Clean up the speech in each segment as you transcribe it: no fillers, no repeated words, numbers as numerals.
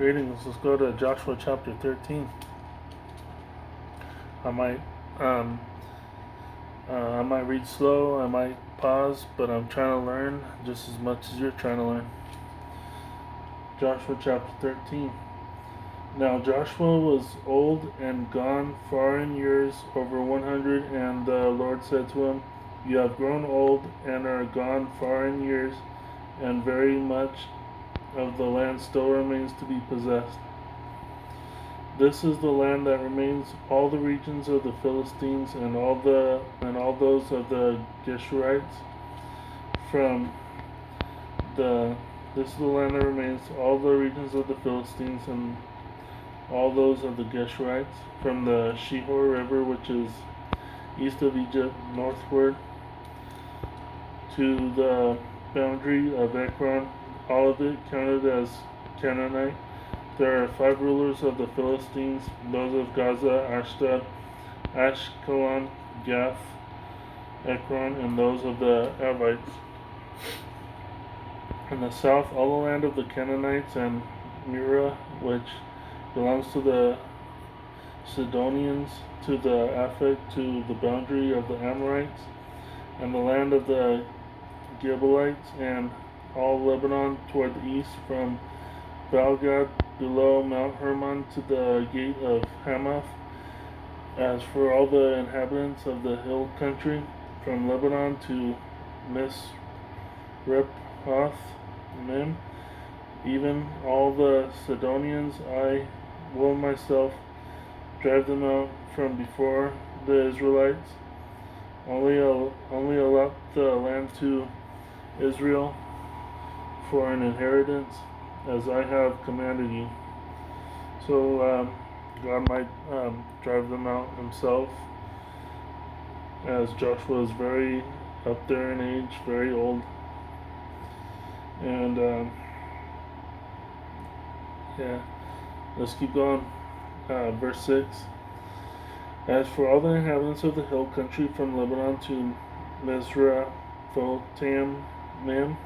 Greetings. Let's go to Joshua chapter 13. I might um, I might read slow, I might pause, but I'm trying to learn just as much as you're trying to learn. Joshua chapter 13. Now Joshua was old and gone far in years, over 100, and the Lord said to him, "You have grown old and are gone far in years, and very much of the land still remains to be possessed. This is the land that remains, all the regions of the Philistines and all those of the Geshurites. From the This is the land that remains, all the regions of the Philistines and all those of the Geshurites, from the Shihor River, which is east of Egypt, northward to the boundary of Ekron, all of it counted as Canaanite. There are 5 rulers of the Philistines, those of Gaza, Ashdod, Ashkelon, Gath, Ekron, and those of the Avites. In the south, all the land of the Canaanites and Mira, which belongs to the Sidonians, to the Aphek, to the boundary of the Amorites, and the land of the Gibeonites, and all Lebanon toward the east, from Baalgad below Mount Hermon to the gate of Hamath. As for all the inhabitants of the hill country, from Lebanon to Misrephoth Mim, even all the Sidonians, I will myself drive them out from before the Israelites. Only allot the land to Israel for an inheritance, as I have commanded you." So God might drive them out himself, as Joshua is very up there in age, very old. And let's keep going. Verse 6. As for all the inhabitants of the hill country, from Lebanon to Misrephoth-Maim,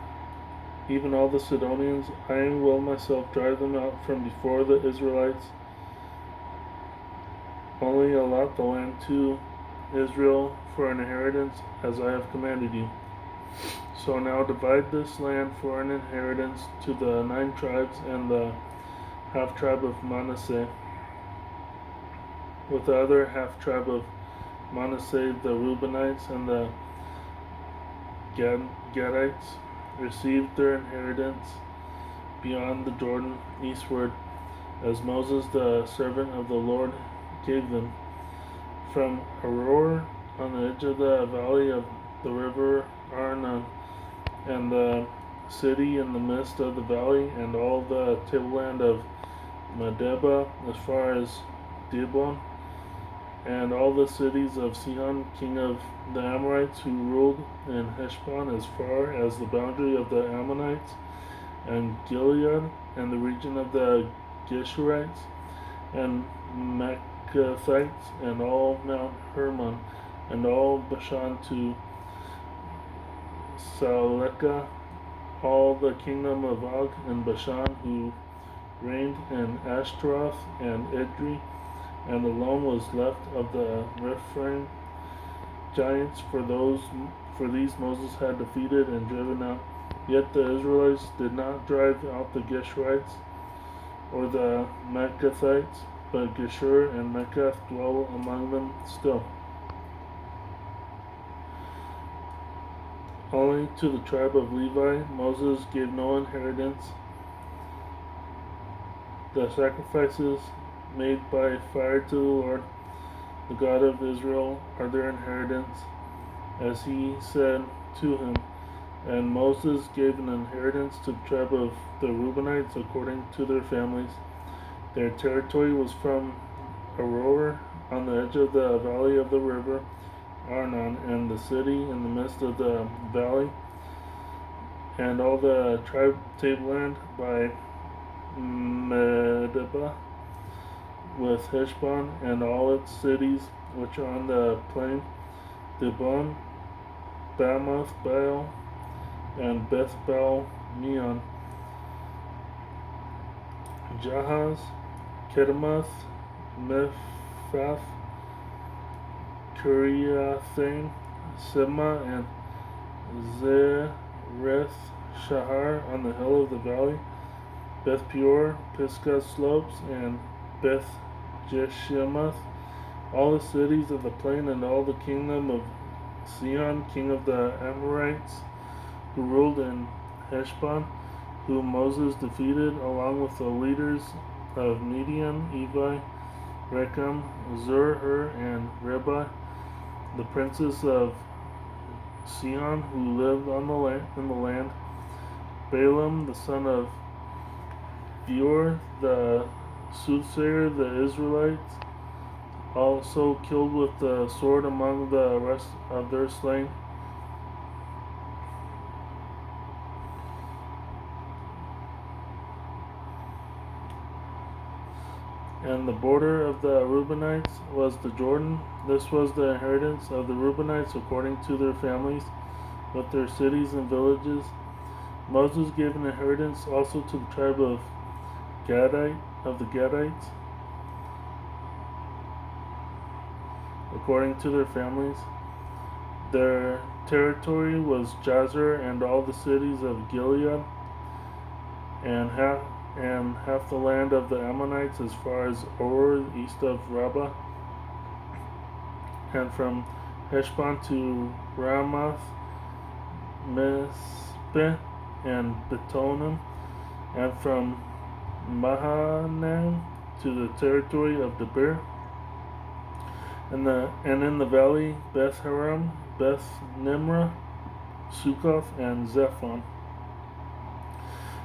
even all the Sidonians, I will myself drive them out from before the Israelites. Only allot the land to Israel for an inheritance, as I have commanded you. So now divide this land for an inheritance to the 9 tribes and the half-tribe of Manasseh. With the other half-tribe of Manasseh, the Reubenites and the Gadites received their inheritance beyond the Jordan eastward, as Moses the servant of the Lord gave them. From Aroer on the edge of the valley of the river Arnon, and the city in the midst of the valley, and all the tableland of Medeba as far as Dibon, and all the cities of Sihon king of the Amorites, who ruled in Heshbon as far as the boundary of the Ammonites, and Gilead, and the region of the Geshurites, and Maccathites, and all Mount Hermon, and all Bashan to Salekah, all the kingdom of Og and Bashan, who reigned in Ashtaroth and Edrei, and alone was left of the Rephaim giants, for these Moses had defeated and driven out. Yet the Israelites did not drive out the Geshurites or the Maccathites, but Geshur and Meccath dwell among them still. Only to the tribe of Levi Moses gave no inheritance. The sacrifices made by fire to the Lord, the God of Israel, are their inheritance, as he said to him. And Moses gave an inheritance to the tribe of the Reubenites according to their families. Their territory was from Aroer on the edge of the valley of the river Arnon, and the city in the midst of the valley, and all the tribe tableland by Medeba, with Heshbon and all its cities which are on the plain, Dibon, Bamoth Baal, and Beth Baal Meon, Jahaz, Kedemoth, Mephath, Kiriathaim, Sibmah, and Zereth Shahar on the hill of the valley, Beth Peor, Pisgah slopes, and Beth Jeshimoth, all the cities of the plain, and all the kingdom of Sihon, king of the Amorites, who ruled in Heshbon, whom Moses defeated, along with the leaders of Midian, Evi, Rechem, Zur, Hur, and Reba, the princes of Sihon, who lived on in the land, Balaam, the son of Beor, the soothsayer, the Israelites, also killed with the sword among the rest of their slain. And the border of the Reubenites was the Jordan. This was the inheritance of the Reubenites according to their families, with their cities and villages. Moses gave an inheritance also to the tribe of the Gadites, according to their families. Their territory was Jazer and all the cities of Gilead, and half the land of the Ammonites as far as Or, east of Rabbah, and from Heshbon to Ramoth, Mizpeh, and Betonim, and from Mahanaim to the territory of Debir, and in the valley Beth Haram, Beth Nimrah, Sukkoth, and Zephon.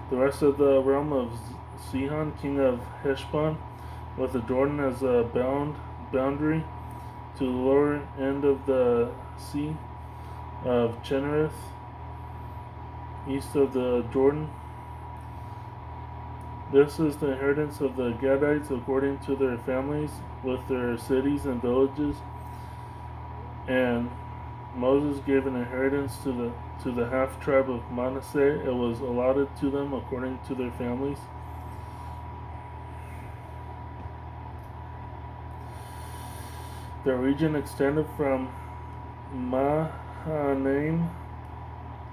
The rest of the realm of Sihon, king of Heshbon, with the Jordan as a boundary to the lower end of the sea of Chinnereth, east of the Jordan. This is the inheritance of the Gadites according to their families, with their cities and villages. And Moses gave an inheritance to the half tribe of Manasseh. It was allotted to them according to their families. Their region extended from Mahanaim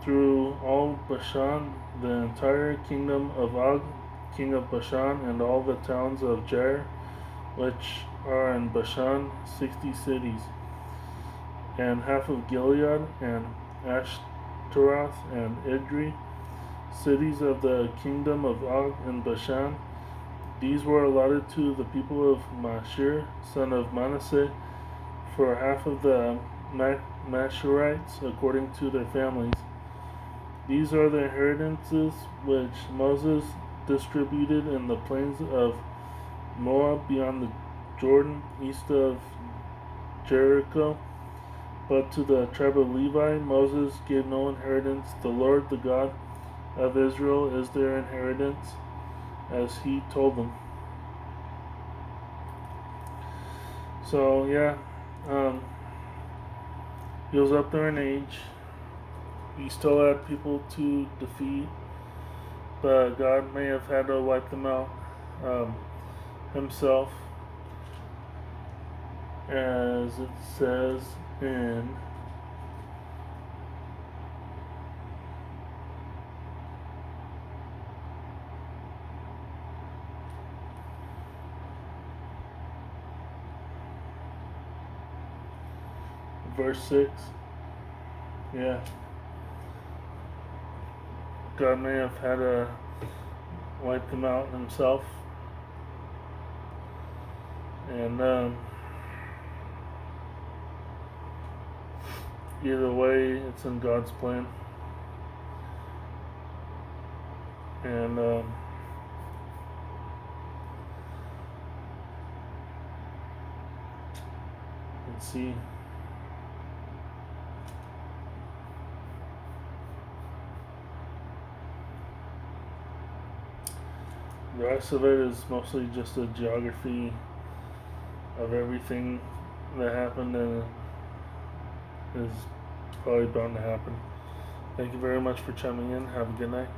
through all Bashan, the entire kingdom of Og, king of Bashan, and all the towns of Jair, which are in Bashan, 60 cities, and half of Gilead, and Ashtaroth, and Idri, cities of the kingdom of Og and Bashan. These were allotted to the people of Mashir, son of Manasseh, for half of the Masherites according to their families. These are the inheritances which Moses distributed in the plains of Moab beyond the Jordan, east of Jericho. But to the tribe of Levi, Moses gave no inheritance. The Lord, the God of Israel, is their inheritance, as he told them. So, yeah, he was up there in age. He still had people to defeat, but God may have had to wipe them out himself, as it says in verse 6. Yeah, God may have had to wipe them out himself, and either way, it's in God's plan. And let's see. The rest of it is mostly just a geography of everything that happened and is probably bound to happen. Thank you very much for chiming in. Have a good night.